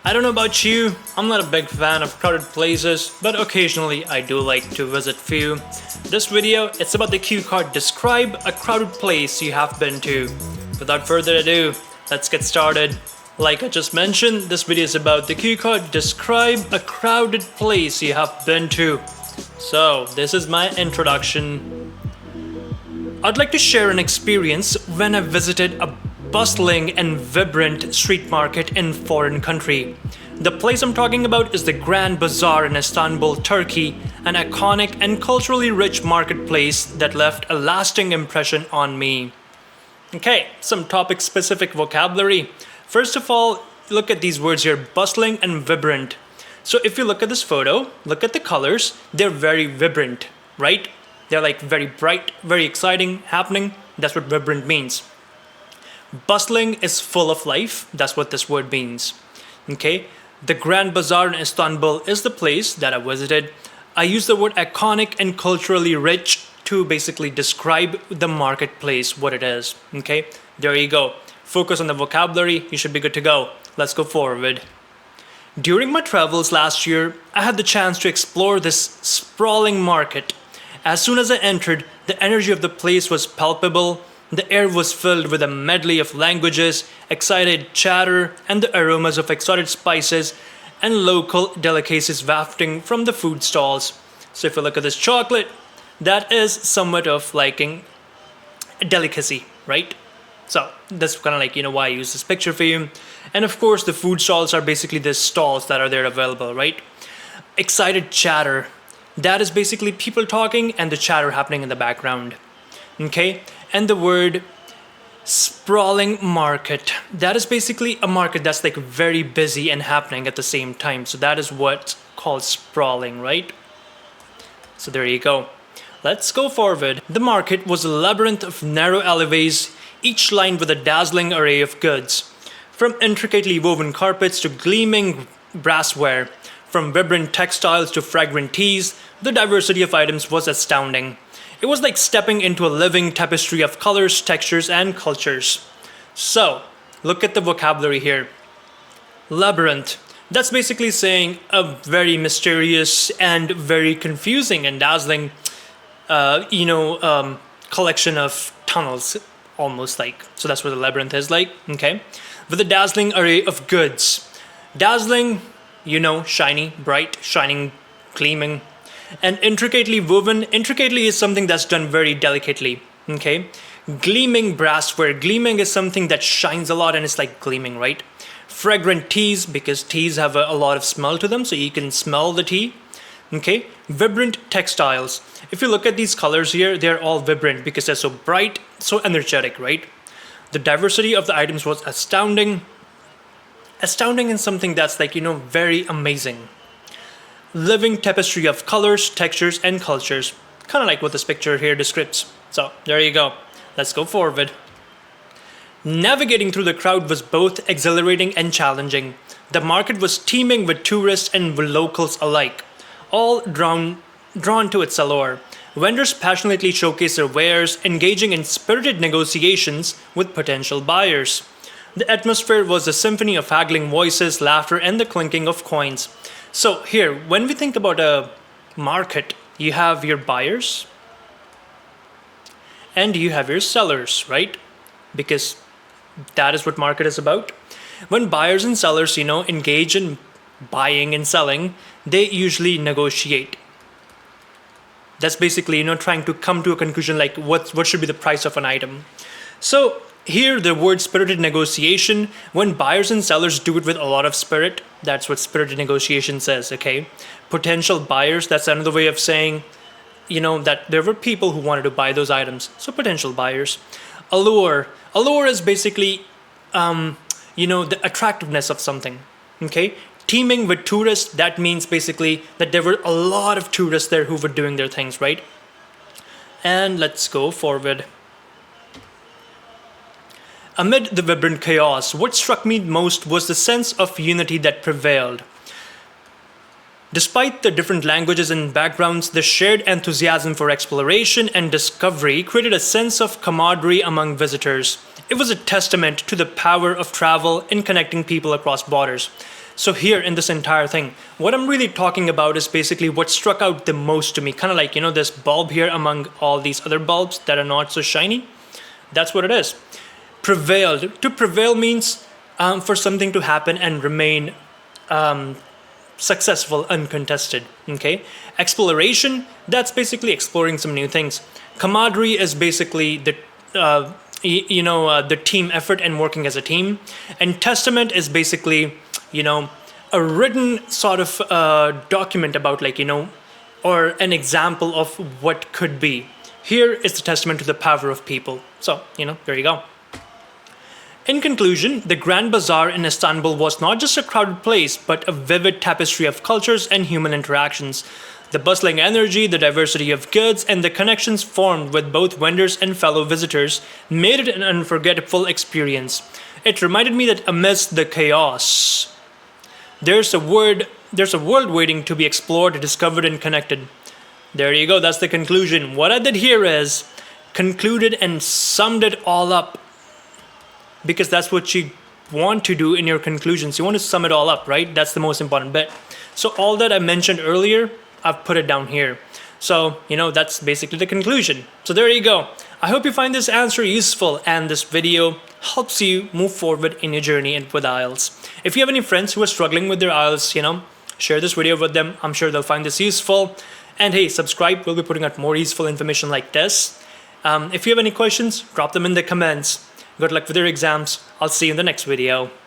I don't know about you, I'm not a big fan of crowded places, but occasionally I do like to visit few. This video, it's about the cue card describe a crowded place you have been to. Without further ado, let's get started. Like I just mentioned, this video is about the cue card describe a crowded place you have been to. So, this is my introduction. I'd like to share an experience when I visited a bustling and vibrant street market in foreign country. The place I'm talking about is the Grand Bazaar in Istanbul, Turkey, an iconic and culturally rich marketplace that left a lasting impression on me. Okay, some topic-specific vocabulary. First of all, look at these words here, bustling and vibrant. So if you look at this photo, look at the colors, they're very vibrant, right? They're like very bright, very exciting, happening. That's what vibrant means. Bustling is full of life. That's what this word means. Okay, the Grand Bazaar in Istanbul is the place that I visited. I use the word iconic and culturally rich to basically describe the marketplace, what it is. Okay, there you go. Focus on the vocabulary, you should be good to go. Let's go forward. During my travels last year, I had the chance to explore this sprawling market. As soon as I entered, the energy of the place was palpable. The air was filled with a medley of languages, excited chatter, and the aromas of exotic spices and local delicacies wafting from the food stalls. So if you look at this chocolate, that is somewhat of like a delicacy, right? So that's kind of like, why I use this picture for you. And of course, the food stalls are basically the stalls that are there available, right? Excited chatter. That is basically people talking and the chatter happening in the background. Okay? And the word sprawling market. That is basically a market that's like very busy and happening at the same time. So that is what's called sprawling, right? So there you go. Let's go forward. The market was a labyrinth of narrow alleyways, each lined with a dazzling array of goods. From intricately woven carpets to gleaming brassware, from vibrant textiles to fragrant teas, the diversity of items was astounding. It was like stepping into a living tapestry of colors, textures, and cultures. So, look at the vocabulary here. Labyrinth. That's basically saying a very mysterious and very confusing and dazzling, collection of tunnels, almost like. So that's what the labyrinth is like, okay? With a dazzling array of goods. Dazzling, shiny, bright, shining, gleaming. And intricately woven, intricately is something that's done very delicately, okay? Gleaming brassware, gleaming is something that shines a lot and it's like gleaming, right? Fragrant teas, because teas have a lot of smell to them, so you can smell the tea, okay? Vibrant textiles. If you look at these colors here, they're all vibrant because they're so bright, so energetic, right? The diversity of the items was astounding. Astounding in something that's like, very amazing. Living tapestry of colors, textures, and cultures. Kind of like what this picture here describes. So, there you go. Let's go forward. Navigating through the crowd was both exhilarating and challenging. The market was teeming with tourists and with locals alike, all drawn to its allure. Vendors passionately showcased their wares, engaging in spirited negotiations with potential buyers. The atmosphere was a symphony of haggling voices, laughter, and the clinking of coins. So here, when we think about a market, you have your buyers and you have your sellers, right? Because that is what market is about. When buyers and sellers, engage in buying and selling, they usually negotiate. That's basically, trying to come to a conclusion like what should be the price of an item. So here, the word spirited negotiation, when buyers and sellers do it with a lot of spirit, that's what spirited negotiation says, okay? Potential buyers, that's another way of saying, that there were people who wanted to buy those items. So potential buyers. Allure. Allure is basically, the attractiveness of something, okay? Teeming with tourists, that means basically that there were a lot of tourists there who were doing their things, right? And let's go forward. Amid the vibrant chaos, what struck me most was the sense of unity that prevailed. Despite the different languages and backgrounds, the shared enthusiasm for exploration and discovery created a sense of camaraderie among visitors. It was a testament to the power of travel in connecting people across borders. So here in this entire thing, what I'm really talking about is basically what struck out the most to me. Kind of like, this bulb here among all these other bulbs that are not so shiny. That's what it is. Prevailed. To prevail means for something to happen and remain successful, uncontested. Okay. Exploration, that's basically exploring some new things. Camaraderie is basically the the team effort and working as a team. And testament is basically, a written sort of document about or an example of what could be. Here is the testament to the power of people. So, there you go. In conclusion, the Grand Bazaar in Istanbul was not just a crowded place, but a vivid tapestry of cultures and human interactions. The bustling energy, the diversity of goods, and the connections formed with both vendors and fellow visitors made it an unforgettable experience. It reminded me that amidst the chaos, there's a world waiting to be explored, discovered, and connected. There you go, that's the conclusion. What I did here is concluded and summed it all up, because that's what you want to do in your conclusions. You want to sum it all up, right? That's the most important bit. So all that I mentioned earlier, I've put it down here. So, that's basically the conclusion. So there you go. I hope you find this answer useful and this video helps you move forward in your journey and with IELTS. If you have any friends who are struggling with their IELTS, share this video with them. I'm sure they'll find this useful. And hey, subscribe. We'll be putting out more useful information like this. If you have any questions, drop them in the comments. Good luck with your exams. I'll see you in the next video.